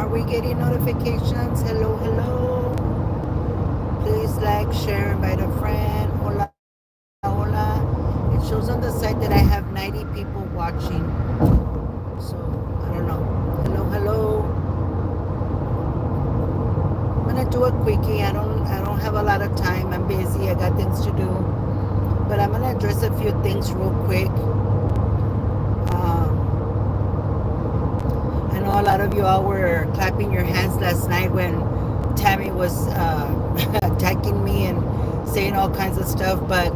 Are we getting notifications? Hello, hello. Please like, share, invite a friend. Hola, hola. It shows on the site that I have 90 people watching. So, I don't know. Hello, hello. I'm gonna do a quickie. I don't have a lot of time. I'm busy. I got things to do. But I'm gonna address a few things real quick. I know a lot of you all were clapping your hands last night when Tammy was attacking me and saying all kinds of stuff. But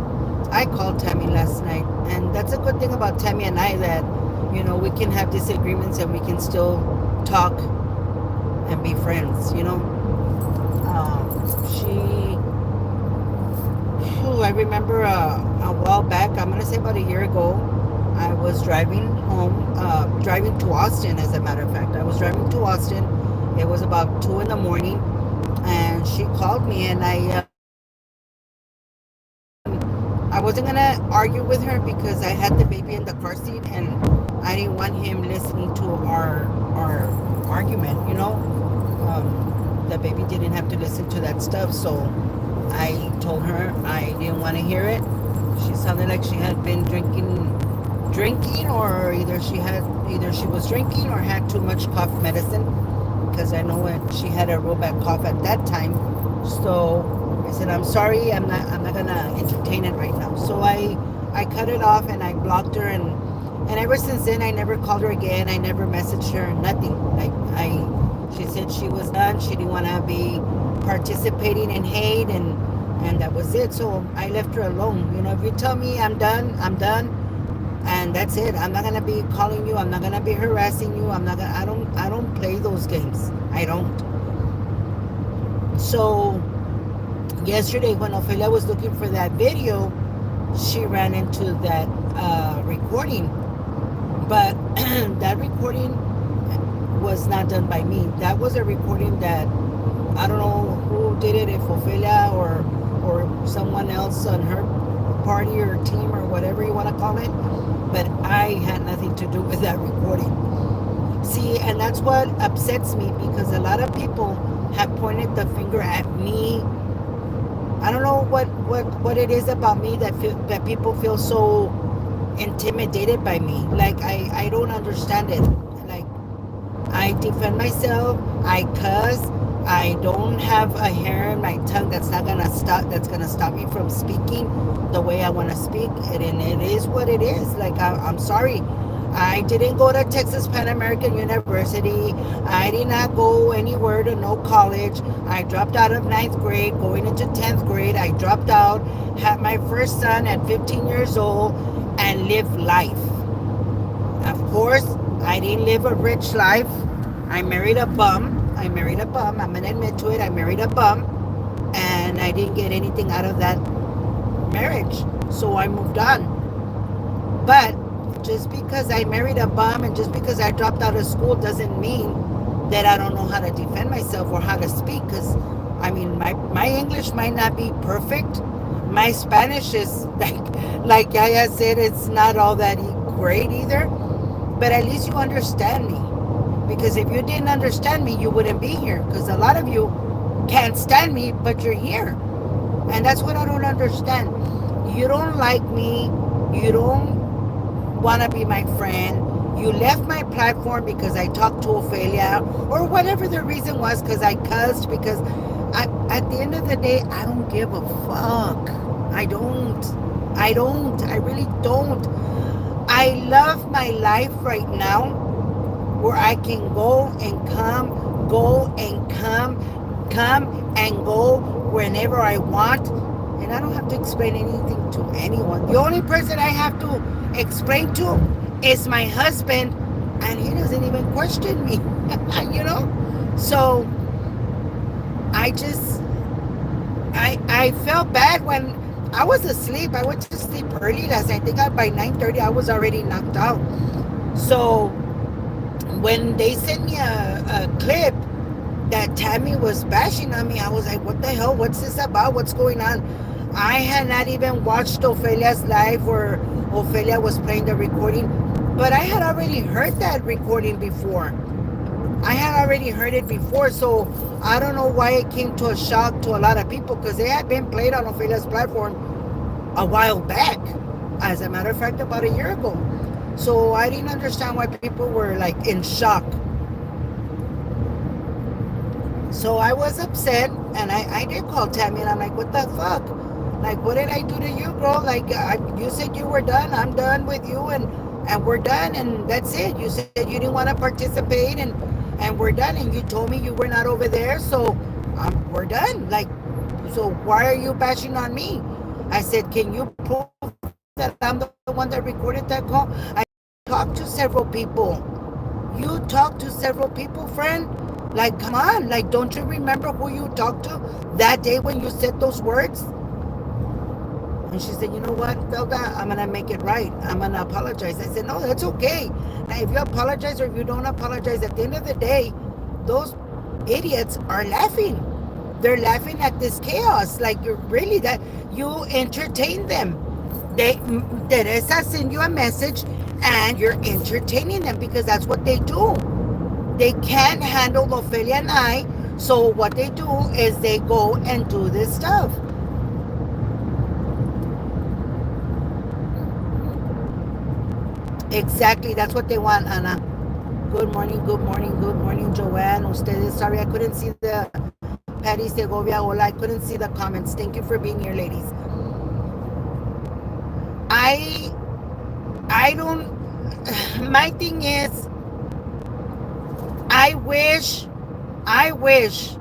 I called Tammy last night, and that's a good thing about Tammy and I, that we can have disagreements and we can still talk and be friends. She. I remember a while back. I'm gonna say about a year ago. I was driving home, driving to Austin, as a matter of fact. I was driving to Austin. It was about 2 in the morning, and she called me, and I wasn't going to argue with her because I had the baby in the car seat, and I didn't want him listening to our argument, the baby didn't have to listen to that stuff, so I told her I didn't want to hear it. She sounded like she had been drinking, or either she was drinking or had too much cough medicine, because I know she had a real bad cough at that time. So I said, I'm sorry, I'm not gonna entertain it right now. So I cut it off and I blocked her, and ever since then I never called her again. I never messaged her, nothing. She said she was done. She didn't want to be participating in hate, and that was it. So I left her alone. If you tell me I'm done, I'm done, and that's it. I'm not gonna be calling you. I'm not gonna be harassing you. I'm not gonna. I don't play those games. I don't. So yesterday, when Ophelia was looking for that video, she ran into that recording, but that recording was not done by me. That was a recording that I don't know who did it, if Ophelia or someone else on her party or team or whatever you want to call it, but I had nothing to do with that recording. See, and that's what upsets me, because a lot of people have pointed the finger at me. I don't know what it is about me that people feel so intimidated by me. Like I don't understand it. Like, I defend myself. I cuss. I don't have a hair in my tongue that's not gonna stop. That's gonna stop me from speaking the way I want to speak. And it is what it is. Like, I'm sorry. I didn't go to Texas Pan American University. I did not go anywhere to no college. I dropped out of ninth grade, going into 10th grade. I dropped out, had my first son at 15 years old, and lived life. Of course, I didn't live a rich life. I married a bum. I'm going to admit to it. I married a bum, and I didn't get anything out of that marriage. So I moved on. But just because I married a bum and just because I dropped out of school doesn't mean that I don't know how to defend myself or how to speak. Because, I mean, my English might not be perfect. My Spanish is, like Yaya said, it's not all that great either. But at least you understand me. Because if you didn't understand me, you wouldn't be here. Because a lot of you can't stand me, but you're here. And that's what I don't understand. You don't like me. You don't want to be my friend. You left my platform because I talked to Ophelia, or whatever the reason was, because I cussed, because at the end of the day, I don't give a fuck. I don't. I really don't. I love my life right now, where I can go and come and go whenever I want. And I don't have to explain anything to anyone. The only person I have to explain to is my husband, and he doesn't even question me. So I felt bad when I was asleep. I went to sleep early last night. I think by 9:30 I was already knocked out. So when they sent me a clip that Tammy was bashing on me, I was like, what the hell? What's this about? What's going on? I had not even watched Ophelia's live where Ophelia was playing the recording, but I had already heard that recording before. I had already heard it before, so I don't know why it came to a shock to a lot of people because they had been played on Ophelia's platform a while back. As a matter of fact, about a year ago. So I didn't understand why people were like in shock. So I was upset, and I did call Tammy, and I'm like, what the fuck? Like, what did I do to you, bro? Like, you said you were done. I'm done with you, and we're done, and that's it. You said you didn't want to participate, and we're done, and you told me you were not over there, so we're done. Like, so why are you bashing on me? I said, can you prove that I'm the one that recorded that call? I talked to several people. You talked to several people, friend. Like, come on. Like, don't you remember who you talked to that day when you said those words? And she said, you know what, Velda, I'm going to make it right. I'm going to apologize. I said, no, that's okay. Now, if you apologize or if you don't apologize, at the end of the day, those idiots are laughing. They're laughing at this chaos. Like, you're really that, you entertain them. They, Teresa send you a message and you're entertaining them because that's what they do. They can't handle Ophelia and I, so what they do is they go and do this stuff. Exactly, that's what they want, Anna. Good morning, good morning, good morning, Joanne. Ustedes, sorry, I couldn't see the Patty Segovia. Hola, I couldn't see the comments. Thank you for being here, ladies. I, I don't. My thing is, I wish, I wish,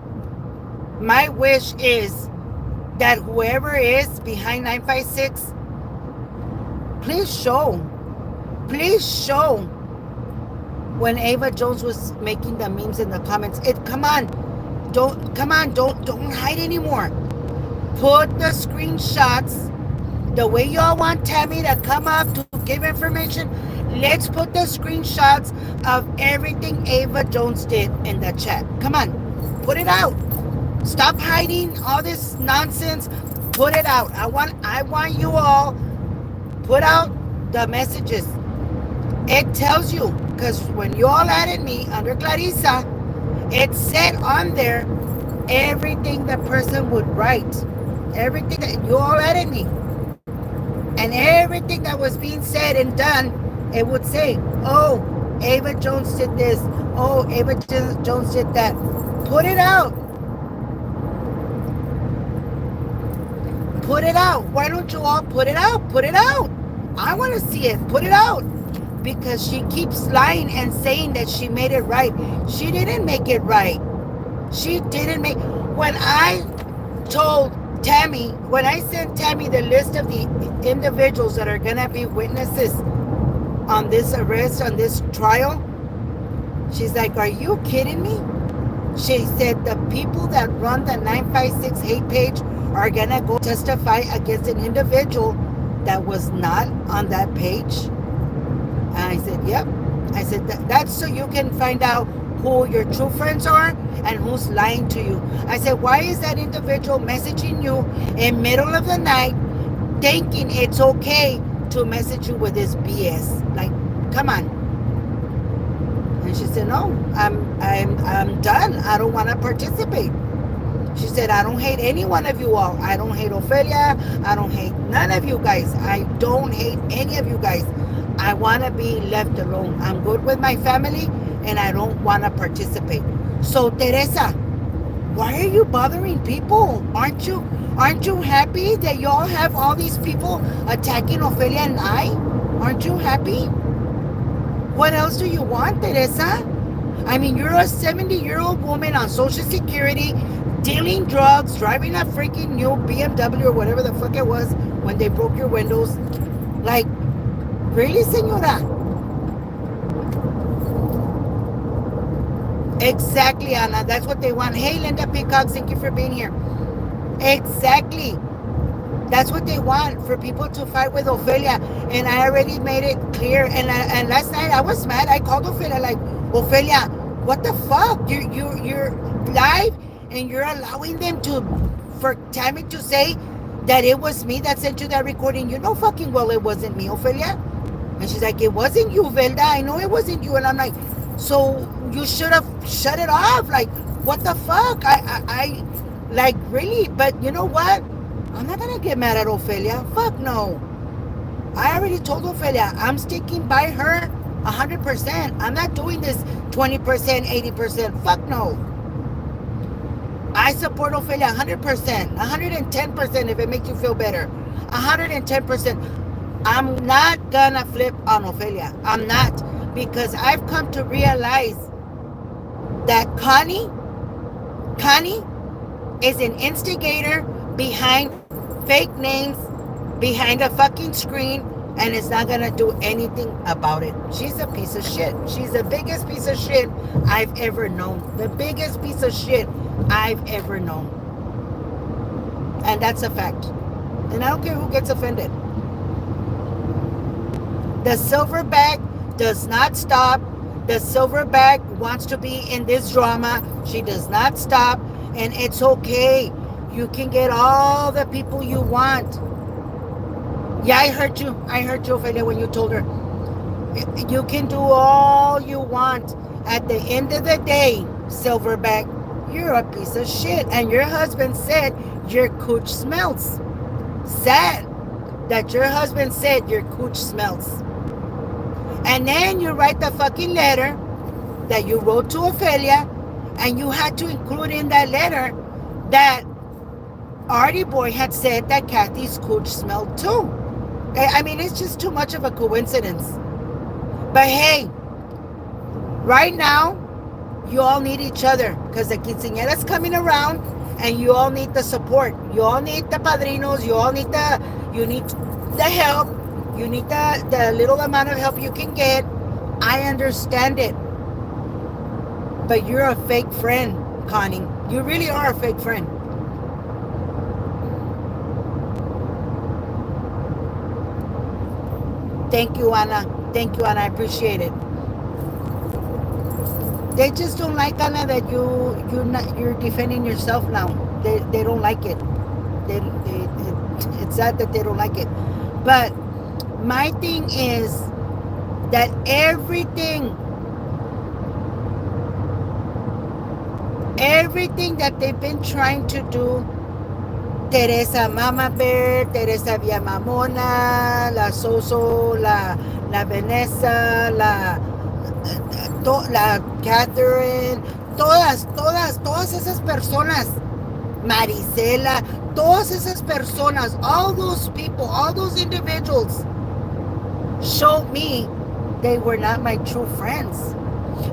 my wish is that whoever is behind 956, please show, please show when Ava Jones was making the memes in the comments. Come on, don't hide anymore. Put the screenshots the way y'all want Tammy to come up to give information. Let's put the screenshots of everything Ava Jones did in the chat. Come on, put it out. Stop hiding all this nonsense. Put it out. I want you all put out the messages. It tells you because when you all added me under Clarissa, it said on there everything the person would write, everything that you all added me, and everything that was being said and done, it would say, "Oh, Ava Jones did this. Oh, Ava Jones did that." Put it out. Put it out. Why don't you all put it out? Put it out. I want to see it. Put it out. Because she keeps lying and saying that she made it right. She didn't make it right. She didn't make. When I told Tammy, when I sent Tammy the list of the individuals that are going to be witnesses on this arrest, on this trial, she's like, are you kidding me? She said the people that run the 956 hate page are going to go testify against an individual that was not on that page. And I said, yep. I said, that's so you can find out who your true friends are and who's lying to you. I said, why is that individual messaging you in middle of the night thinking it's okay to message you with this BS? Like, come on. And she said, no, I'm done. I don't want to participate. She said, I don't hate any one of you all. I don't hate Ophelia. I don't hate none of you guys. I don't hate any of you guys. I want to be left alone. I'm good with my family and I don't want to participate. So, Teresa, why are you bothering people? Aren't you happy that y'all have all these people attacking Ophelia and I? Aren't you happy? What else do you want, Teresa? I mean, you're a 70-year-old woman on Social Security, dealing drugs, driving a freaking new BMW or whatever the fuck it was when they broke your windows. Like, really, senora? Exactly, Anna. That's what they want. Hey, Linda Peacock, thank you for being here. Exactly. That's what they want, for people to fight with Ophelia. And I already made it clear. And last night I was mad. I called Ophelia like, Ophelia, what the fuck? You're live and you're allowing them to, for Tammy to say that it was me that sent you that recording. You know fucking well it wasn't me, Ophelia. And she's like, it wasn't you, Velda. I know it wasn't you. And I'm like, so you should have shut it off. Like, what the fuck? Like, really? But you know what? I'm not gonna get mad at Ophelia. Fuck no. I already told Ophelia I'm sticking by her 100%. I'm not doing this 20%, 80%. Fuck no. I support Ophelia 100%, 110% if it makes you feel better. 110%. I'm not gonna flip on Ophelia. I'm not. Because I've come to realize that Connie is an instigator behind fake names, behind a fucking screen, and is not gonna do anything about it. She's a piece of shit. She's the biggest piece of shit I've ever known. The biggest piece of shit I've ever known. And that's a fact. And I don't care who gets offended. The silverback does not stop. The silverback wants to be in this drama. She does not stop. And it's okay. You can get all the people you want. Yeah, I heard you. I heard you, Ophelia, when you told her. You can do all you want. At the end of the day, silverback, you're a piece of shit. And your husband said your cooch smells. Sad that your husband said your cooch smells. And then you write the fucking letter that you wrote to Ophelia, and you had to include in that letter that Artie Boy had said that Kathy's cooch smelled too. I mean, it's just too much of a coincidence. But hey, right now, you all need each other because the quinceañera's coming around, and you all need the support. You all need the padrinos. You need the help. You need the little amount of help you can get. I understand it. But you're a fake friend, Connie. You really are a fake friend. Thank you, Anna. Thank you, Anna. I appreciate it. They just don't like, Anna, that you're defending yourself now. They don't like it. It's sad that they don't like it. But my thing is that everything that they've been trying to do, Teresa Mama Bear, Teresa Villamamona, la Soso, la Vanessa, la Catherine, todas esas personas, Marisela, todas esas personas, all those people, all those individuals showed me they were not my true friends.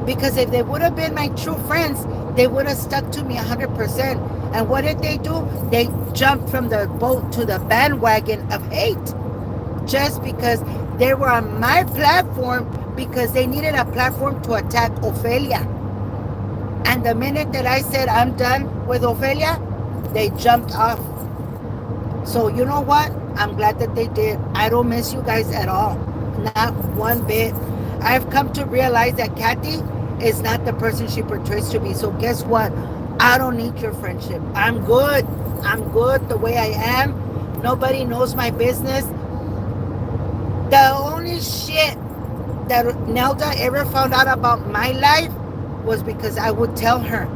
Because if they would have been my true friends, they would have stuck to me 100%. And what did they do? They jumped from the boat to the bandwagon of hate. Just because they were on my platform, because they needed a platform to attack Ophelia. And the minute that I said I'm done with Ophelia, they jumped off. So you know what? I'm glad that they did. I don't miss you guys at all. Not one bit. I've come to realize that Kathy is not the person she portrays to be. So guess what? I don't need your friendship. I'm good. I'm good the way I am. Nobody knows my business. The only shit that Nelda ever found out about my life was because I would tell her,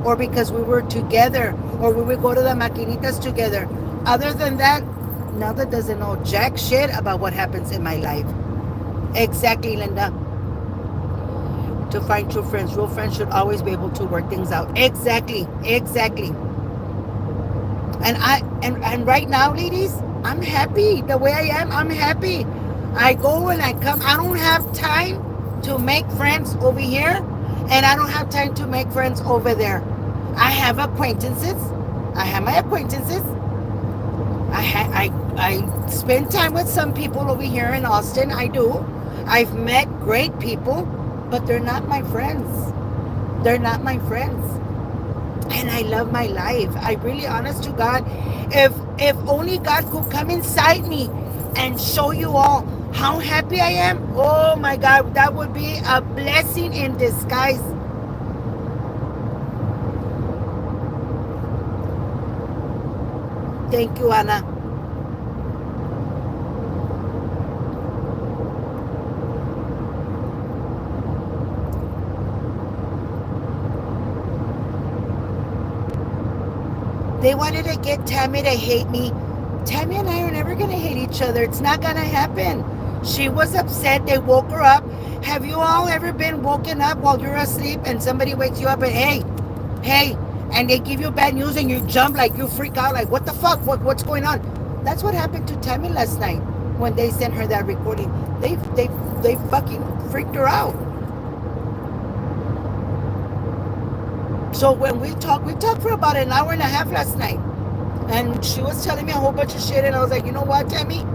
or because we were together, or we would go to the maquinitas together. Other than that, Nelda doesn't know jack shit about what happens in my life. Exactly, Linda. To find true friends, real friends should always be able to work things out. Exactly. And right now, ladies, I'm happy the way I am. I'm happy. I go and I come. I don't have time to make friends over here, and I don't have time to make friends over there. I have acquaintances. I have my acquaintances. I spend time with some people over here in Austin. I do. I've met great people, but they're not my friends. They're not my friends. And I love my life. I really, honest to God, if only God could come inside me and show you all how happy I am, oh my God, that would be a blessing in disguise. Thank you, Anna. They wanted to get Tammy to hate me. Tammy and I are never going to hate each other. It's not going to happen. She was upset. They woke her up. Have you all ever been woken up while you're asleep and somebody wakes you up and, hey, hey, and they give you bad news and you jump like you freak out like, what the fuck? What's going on? That's what happened to Tammy last night when they sent her that recording. They fucking freaked her out. So when we talked for about an hour and a half last night. And she was telling me a whole bunch of shit. And I was like, you know what, Tammy?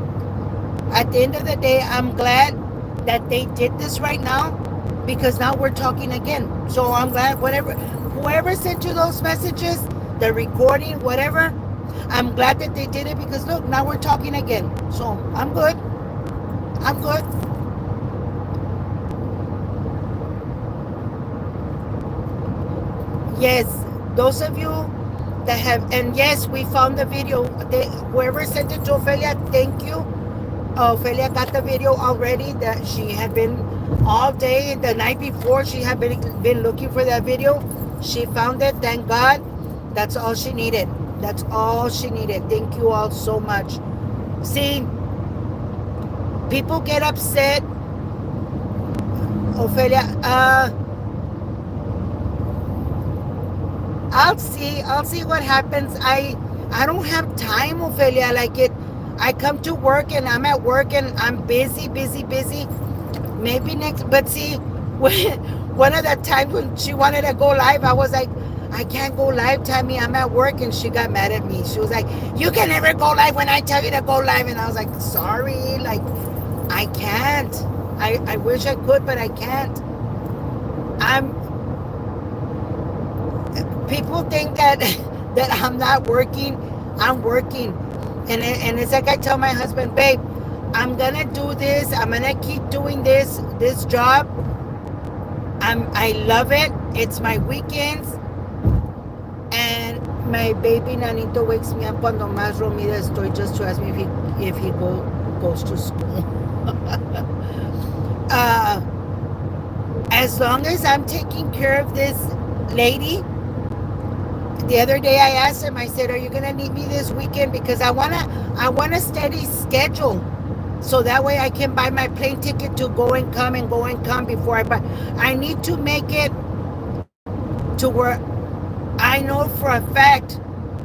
At the end of the day, I'm glad that they did this right now because now we're talking again. So I'm glad whoever sent you those messages, the recording, whatever, I'm glad that they did it because look, now we're talking again. So I'm good. I'm good. Yes, those of you that have, and yes, we found the video. Whoever sent it to Ophelia, thank you. Ophelia got the video already. That she had been all day the night before. She had been looking for that video. She found it. Thank God. That's all she needed. That's all she needed. Thank you all so much. See, people get upset. Ophelia, I'll see what happens. I don't have time, Ophelia. Like it, I come to work and I'm at work and I'm busy, busy, busy. Maybe next, but see, when, one of the times when she wanted to go live, I was like, I can't go live, Tammy. I'm at work, and she got mad at me. She was like, you can never go live when I tell you to go live, and I was like, sorry, like I can't. I wish I could, but I can't. I'm People think that that I'm not working. I'm working, and it's like I tell my husband, babe, I'm gonna do this. I'm gonna keep doing this job. I love it. It's my weekends, and my baby Nanito wakes me up cuando más dormida estoy just to ask me if he goes to school. uh, as long as I'm taking care of this lady. The other day I asked him, I said, are you gonna need me this weekend? Because I want a steady schedule. So that way I can buy my plane ticket to go and come before I buy. I need to make it to where I know for a fact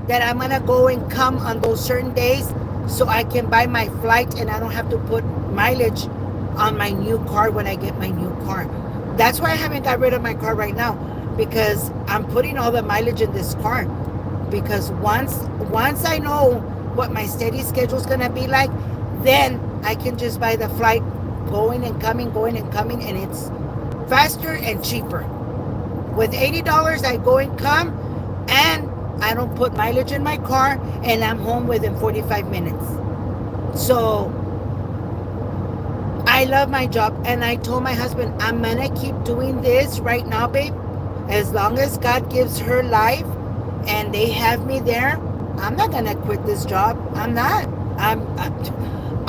that I'm gonna go and come on those certain days so I can buy my flight and I don't have to put mileage on my new car when I get my new car. That's why I haven't got rid of my car right now, because I'm putting all the mileage in this car. Because once I know what my steady schedule is gonna be like, then I can just buy the flight going and coming, and it's faster and cheaper. With $80, I go and come, and I don't put mileage in my car, and I'm home within 45 minutes. So I love my job, and I told my husband, I'm gonna keep doing this right now, babe. As long as God gives her life and they have me there, I'm not gonna quit this job. I'm not.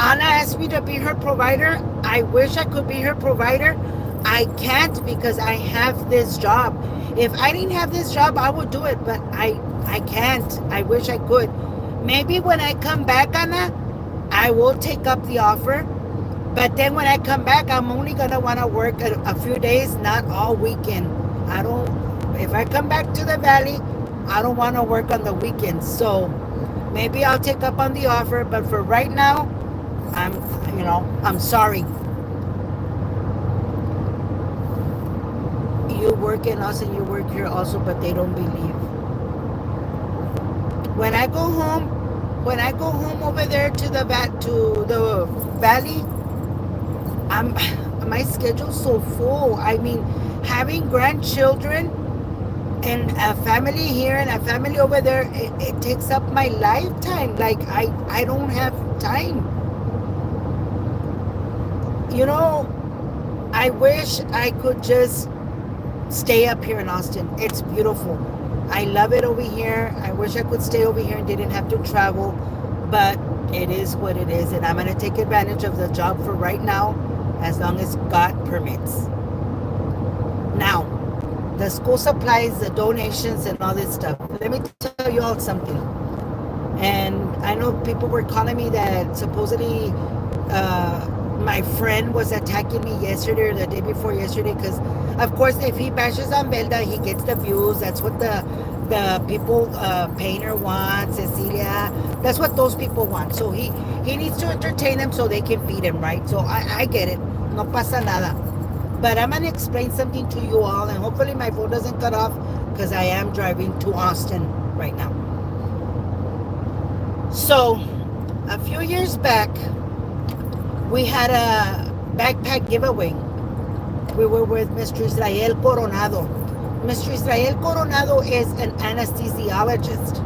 Anna asked me to be her provider. I wish I could be her provider. I can't because I have this job. If I didn't have this job, I would do it, but I can't. I wish I could. Maybe when I come back, Anna, I will take up the offer. But then when I come back, I'm only gonna want to work a few days, not all weekend. If I come back to the valley, I don't want to work on the weekends. So maybe I'll take up on the offer, but for right now, I'm sorry. You work in us and you work here also, but they don't believe. When I go home over there to the valley, my schedule's so full. I mean, having grandchildren and a family here and a family over there, it takes up my lifetime. Like I don't have time. I wish I could just stay up here in Austin. It's beautiful. I love it over here. I wish I could stay over here and didn't have to travel, but it is what it is, and I'm going to take advantage of the job for right now, as long as God permits. Now, the school supplies, the donations, and all this stuff. Let me tell you tell you all something. And I know people were calling me that supposedly my friend was attacking me yesterday or the day before yesterday because, of course, if he bashes on Velda, he gets the views. That's what the people, Painter wants, Cecilia. That's what those people want. So he needs to entertain them so they can feed him, right? So I get it. No pasa nada. But I'm going to explain something to you all, and hopefully my phone doesn't cut off because I am driving to Austin right now. So, a few years back, we had a backpack giveaway. We were with Mr. Israel Coronado. Mr. Israel Coronado is an anesthesiologist.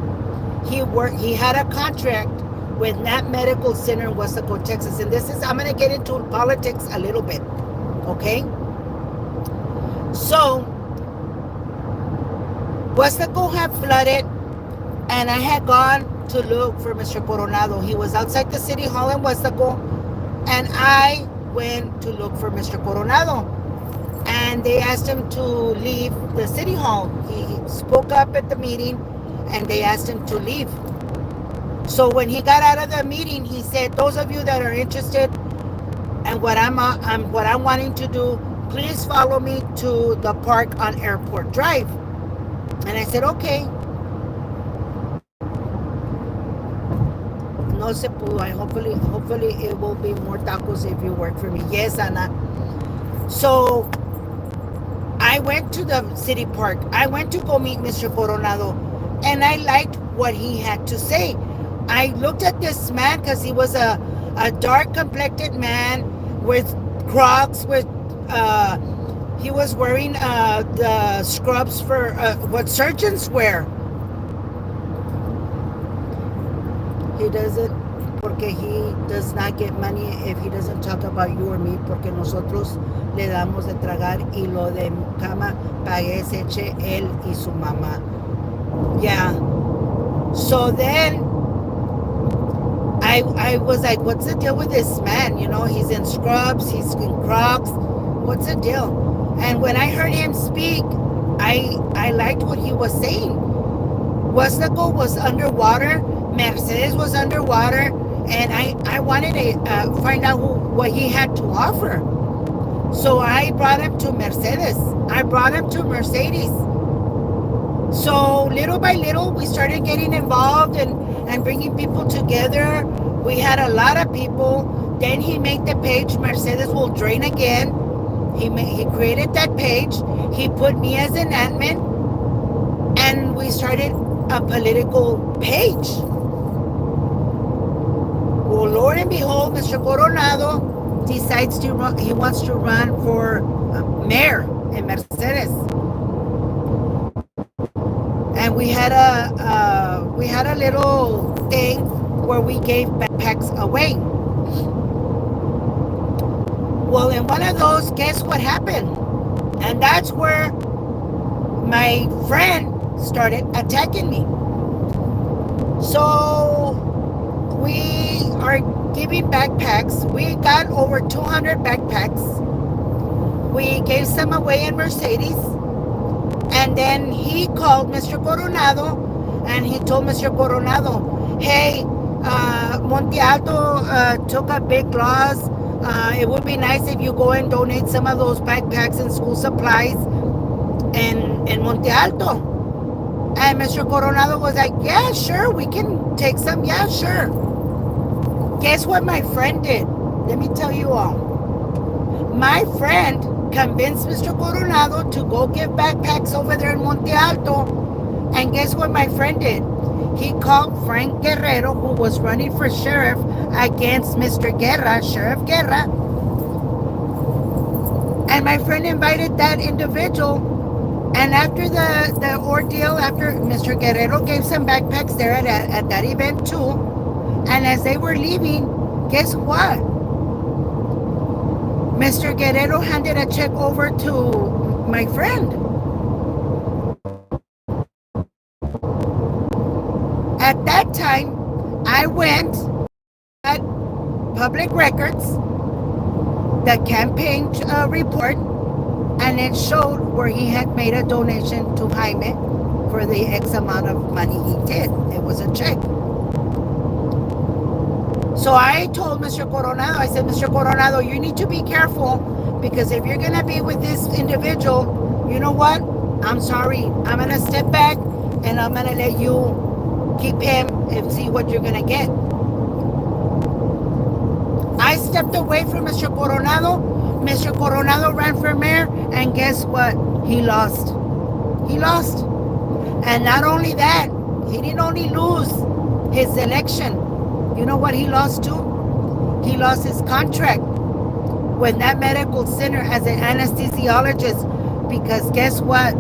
He had a contract with Nat Medical Center in Westaco, Texas. And this is, I'm going to get into politics a little bit. Okay? So, Westaco had flooded, and I had gone to look for Mr. Coronado. He was outside the city hall in Westaco, and I went to look for Mr. Coronado. And they asked him to leave the city hall. He spoke up at the meeting, and they asked him to leave. So when he got out of the meeting, he said, "Those of you that are interested and what I'm wanting to do, please follow me to the park on Airport Drive." And I said, "Okay." No se pudo. Hopefully it will be more tacos if you work for me. Yes, Ana. So I went to the city park. I went to go meet Mr. Coronado, and I liked what he had to say. I looked at this man because he was a dark complected man with Crocs, with he was wearing the scrubs for what surgeons wear. He doesn't, porque he does not get money if he doesn't talk about you or me, porque nosotros le damos de tragar y lo de cama pague se eche él y su mamá. Yeah. So then I was like, what's the deal with this man? You know, he's in scrubs, he's in Crocs. What's the deal? And when I heard him speak, I liked what he was saying. Westaco was underwater, Mercedes was underwater, and I wanted to find out what he had to offer. So I brought him to Mercedes. I brought him to Mercedes. So little by little, we started getting involved and bringing people together. We had a lot of people. Then he made the page, Mercedes Will Drain Again. He created that page. He put me as an admin. And we started a political page. Well, Lord and behold, Mr. Coronado decides he wants to run for mayor in Mercedes. And we had a little thing where we gave backpacks away. Well, in one of those, guess what happened? And that's where my friend started attacking me. So we are giving backpacks. We got over 200 backpacks. We gave some away in Mercedes. And then he called Mr. Coronado, and he told Mr. Coronado, "Hey, Monte Alto took a big loss. It would be nice if you go and donate some of those backpacks and school supplies in Monte Alto." And Mr. Coronado was like, "Yeah, sure, we can take some. Yeah, sure." Guess what my friend did? Let me tell you all. My friend convinced Mr. Coronado to go give backpacks over there in Monte Alto. And guess what my friend did? He called Frank Guerrero, who was running for sheriff against Mr. Guerra, Sheriff Guerra. And my friend invited that individual. And after the ordeal, after Mr. Guerrero gave some backpacks there at that event too, and as they were leaving, guess what? Mr. Guerrero handed a check over to my friend. At that time, I went at Public Records, the campaign report, and it showed where he had made a donation to Jaime for the X amount of money he did. It was a check. So I told Mr. Coronado, I said, Mr. Coronado, you need to be careful because if you're going to be with this individual, you know what? I'm sorry. I'm going to step back and I'm going to let you keep him and see what you're going to get. I stepped away from Mr. Coronado. Mr. Coronado ran for mayor, and guess what? He lost. He lost. And not only that, he didn't only lose his election. You know what he lost too? He lost his contract with that medical center as an anesthesiologist because guess what?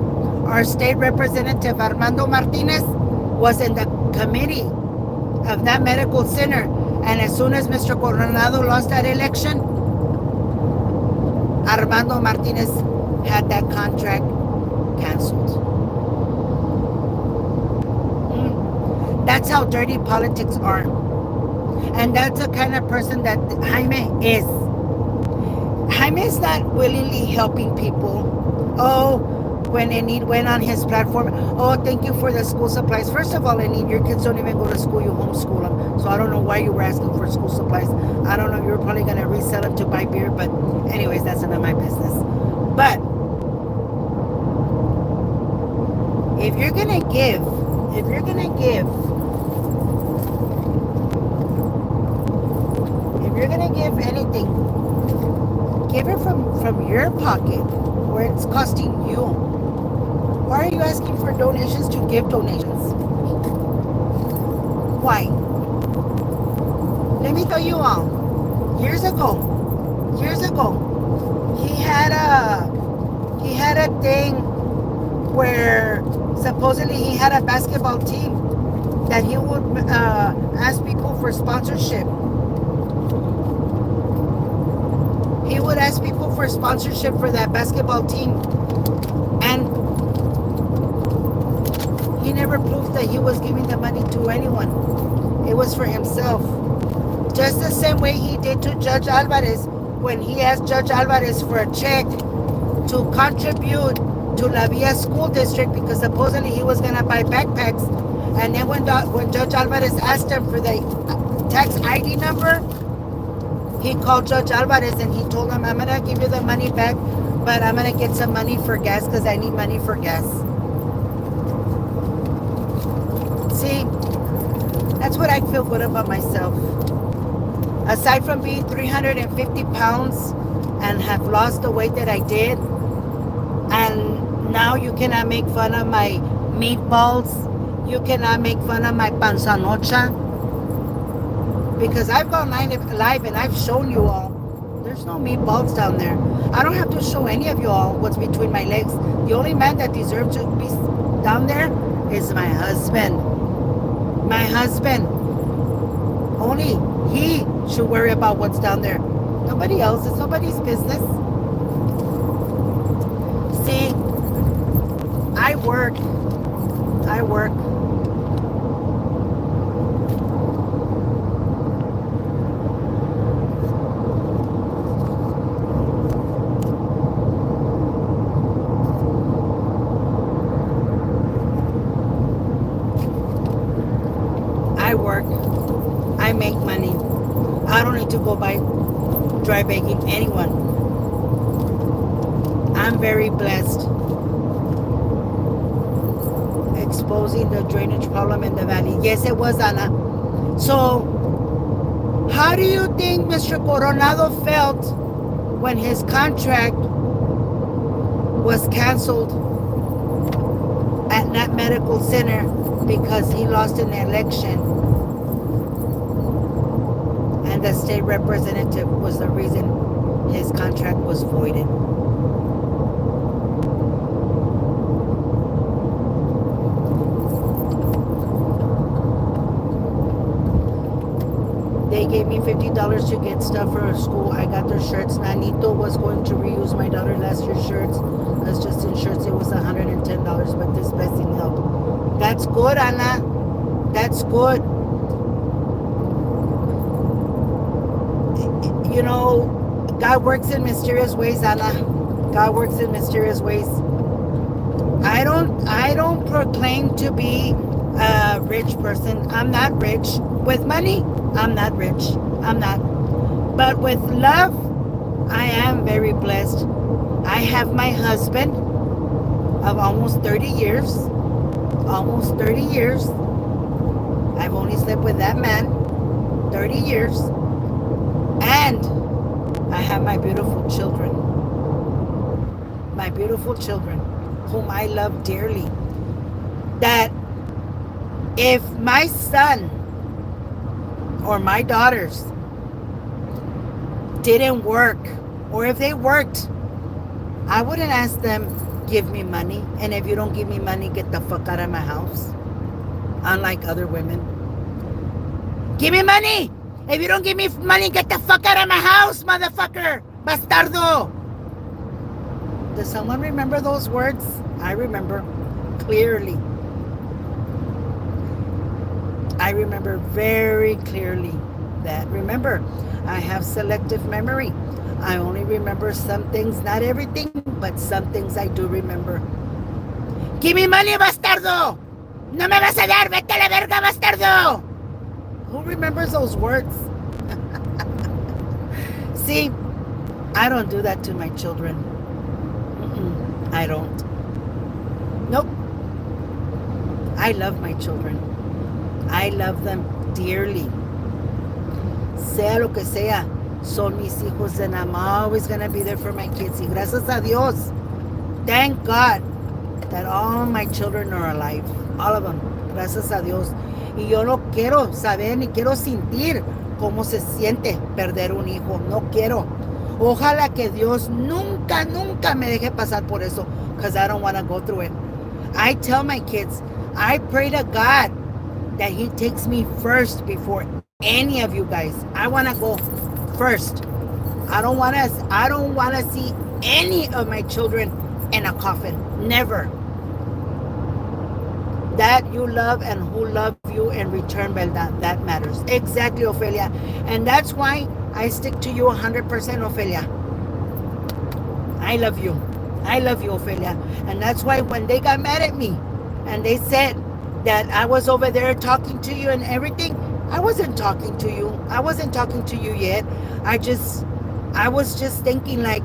Our state representative Armando Martinez was in the committee of that medical center. And as soon as Mr. Coronado lost that election, Armando Martinez had that contract canceled. That's how dirty politics are. And that's the kind of person that Jaime is. Jaime is not willingly helping people. Oh, when Enid went on his platform, oh, thank you for the school supplies. First of all, Enid, your kids don't even go to school. You homeschool them. So I don't know why you were asking for school supplies. I don't know. You were probably going to resell them to buy beer. But anyways, that's none of my business. But if you're going to give, if you're going to give anything, give it from your pocket where it's costing you. Why are you asking for donations to give donations? Why? Let me tell you all. Years ago, he had a thing where supposedly he had a basketball team that he would ask people for sponsorship. He would ask people for sponsorship for that basketball team. And he never proved that he was giving the money to anyone. It was for himself. Just the same way he did to Judge Alvarez when he asked Judge Alvarez for a check to contribute to La Villa School District because supposedly he was going to buy backpacks. And then when Judge Alvarez asked him for the tax ID number, he called Judge Alvarez and he told him, I'm going to give you the money back, but I'm going to get some money for gas because I need money for gas. See, that's what I feel good about myself. Aside from being 350 pounds and have lost the weight that I did, and now you cannot make fun of my meatballs, you cannot make fun of my panzanocha, because I've gone live and I've shown you all. There's no meatballs down there. I don't have to show any of you all what's between my legs. The only man that deserves to be down there is my husband. My husband. Only he should worry about what's down there. Nobody else. It's nobody's business. See, I work. I make money. I don't need to go by dry begging anyone. I'm very blessed. Exposing the drainage problem in the valley. Yes, it was, Ana. So, how do you think Mr. Coronado felt when his contract was canceled at that medical center because he lost an election? And the state representative was the reason his contract was voided. They gave me $50 to get stuff for school. I got their shirts. Nanito was going to reuse my daughter last year's shirts. That's just in shirts. It was $110, but this blessing helped. That's good, Ana. That's good. You know, God works in mysterious ways, Ana. God works in mysterious ways. I don't proclaim to be a rich person. I'm not rich. With money, I'm not rich. I'm not. But with love, I am very blessed. I have my husband of almost 30 years. Almost 30 years. I've only slept with that man 30 years. And I have my beautiful children. My beautiful children, whom I love dearly. That if my son or my daughters didn't work, or if they worked, I wouldn't ask them, give me money. And if you don't give me money, get the fuck out of my house. Unlike other women. Give me money! If you don't give me money, get the fuck out of my house, motherfucker! Bastardo! Does someone remember those words? I remember clearly. I remember very clearly that. Remember, I have selective memory. I only remember some things, not everything, but some things I do remember. Give me money, bastardo! No me vas a dar, vete a la verga, bastardo! Who remembers those words? See, I don't do that to my children. I don't. Nope. I love my children. I love them dearly. Sea lo que sea, son mis hijos, and I'm always going to be there for my kids. Y gracias a Dios, thank God that all my children are alive. All of them. Gracias a Dios. Y yo no quiero saber ni quiero sentir cómo se siente perder un hijo. No quiero. Ojalá que Dios nunca, nunca me deje pasar por eso, because I don't want to go through it. I tell my kids, I pray to God that He takes me first before any of you guys. I want to go first. I don't want to see any of my children in a coffin. Never. That you love and who love you in return, Velda, that matters. Exactly, Ophelia. And that's why I stick to you 100%, Ophelia. I love you. I love you, Ophelia. And that's why when they got mad at me and they said that I was over there talking to you and everything, I wasn't talking to you. I wasn't talking to you yet. I was just thinking, like,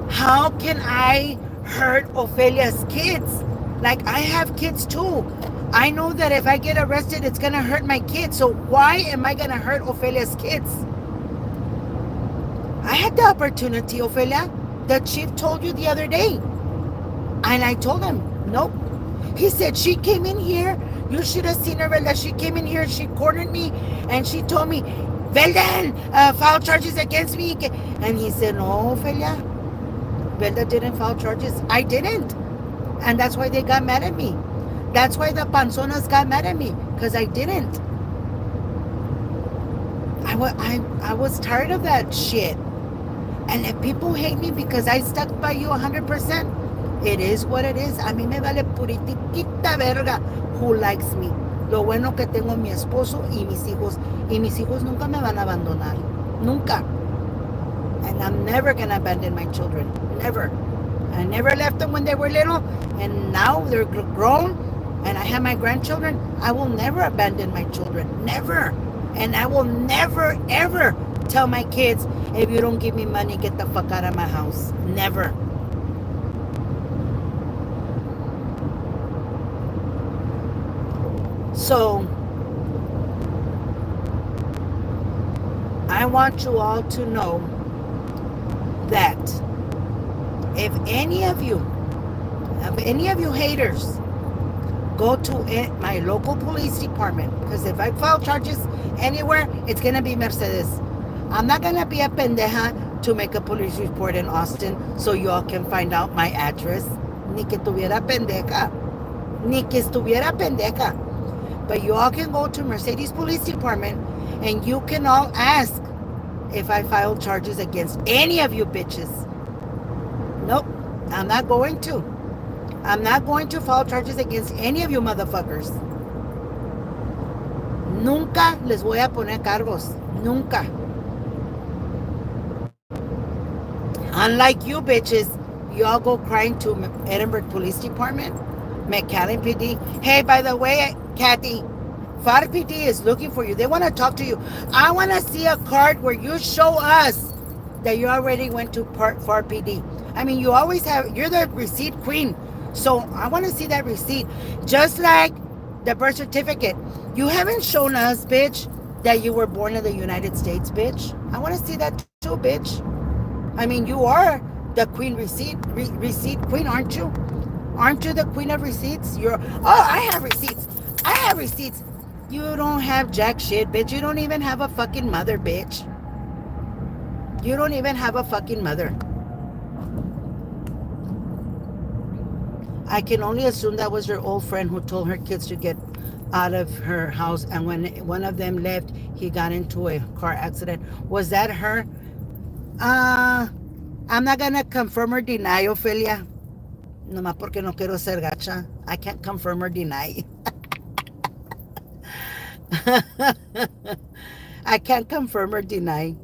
how can I hurt Ophelia's kids? Like, I have kids too. I know that if I get arrested, it's going to hurt my kids. So why am I going to hurt Ophelia's kids? I had the opportunity, Ophelia. The chief told you the other day. And I told him, nope. He said, she came in here. You should have seen her, Velda. She came in here. She cornered me. And she told me, Velda, file charges against me. And he said, no, Ophelia. Velda didn't file charges. I didn't. And that's why they got mad at me. That's why the panzonas got mad at me. Because I didn't. I was tired of that shit. And if people hate me because I stuck by you 100%, it is what it is. A mí me vale puritita verga who likes me. Lo bueno que tengo mi esposo y mis hijos. Y mis hijos nunca me van a abandonar. Nunca. And I'm never going to abandon my children. Never. I never left them when they were little. And now they're grown. And I have my grandchildren. I will never abandon my children. Never. And I will never, ever tell my kids, if you don't give me money, get the fuck out of my house. Never. So, I want you all to know that if any of you haters go to my local police department, because if I file charges anywhere, it's going to be Mercedes. I'm not going to be a pendeja to make a police report in Austin so you all can find out my address. Ni que tuviera pendeja. Ni que estuviera pendeja. But you all can go to Mercedes Police Department and you can all ask if I file charges against any of you bitches. Nope, I'm not going to. I'm not going to file charges against any of you motherfuckers. Nunca les voy a poner cargos. Nunca. Unlike you bitches, you all go crying to Edinburgh Police Department. McAllen PD. Hey, by the way, Kathy, FAR PD is looking for you. They want to talk to you. I want to see a card where you show us that you already went to FAR PD. I mean, you always have, you're the receipt queen. So I want to see that receipt. Just like the birth certificate. You haven't shown us, bitch, that you were born in the United States, bitch. I want to see that too, bitch. I mean, you are the queen receipt queen, aren't you? Aren't you the queen of receipts? I have receipts. I have receipts. You don't have jack shit, bitch. You don't even have a fucking mother, bitch. You don't even have a fucking mother. I can only assume that was your old friend who told her kids to get out of her house, and when one of them left, he got into a car accident. Was that her? Uh, I'm not gonna confirm or deny, Ophelia. Nomás porque no quiero ser gacha. I can't confirm or deny. I can't confirm or deny.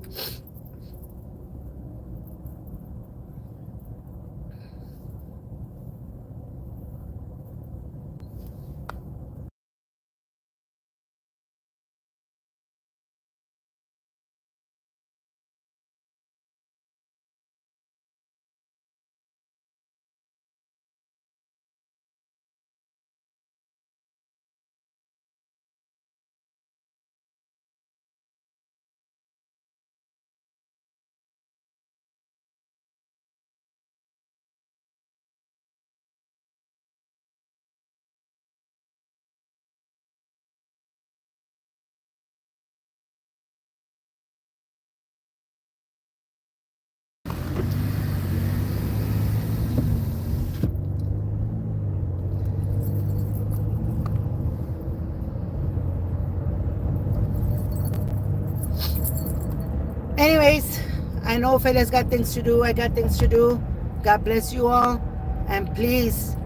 Anyways, I know Ophelia's got things to do. I got things to do. God bless you all. And please,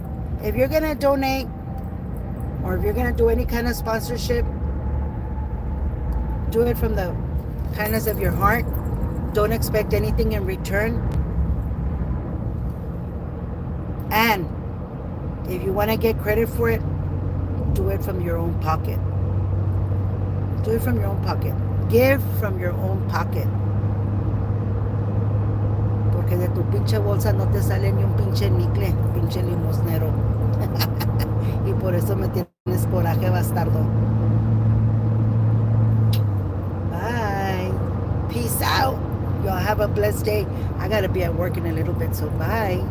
if you're going to donate or if you're going to do any kind of sponsorship, do it from the kindness of your heart. Don't expect anything in return. And if you want to get credit for it, do it from your own pocket. Do it from your own pocket. Give from your own pocket. Porque de tu pinche bolsa no te sale ni un pinche nicle, pinche limosnero. Y por eso me tienes coraje, bastardo. Bye. Peace out. Y'all have a blessed day. I gotta be at work in a little bit, so bye.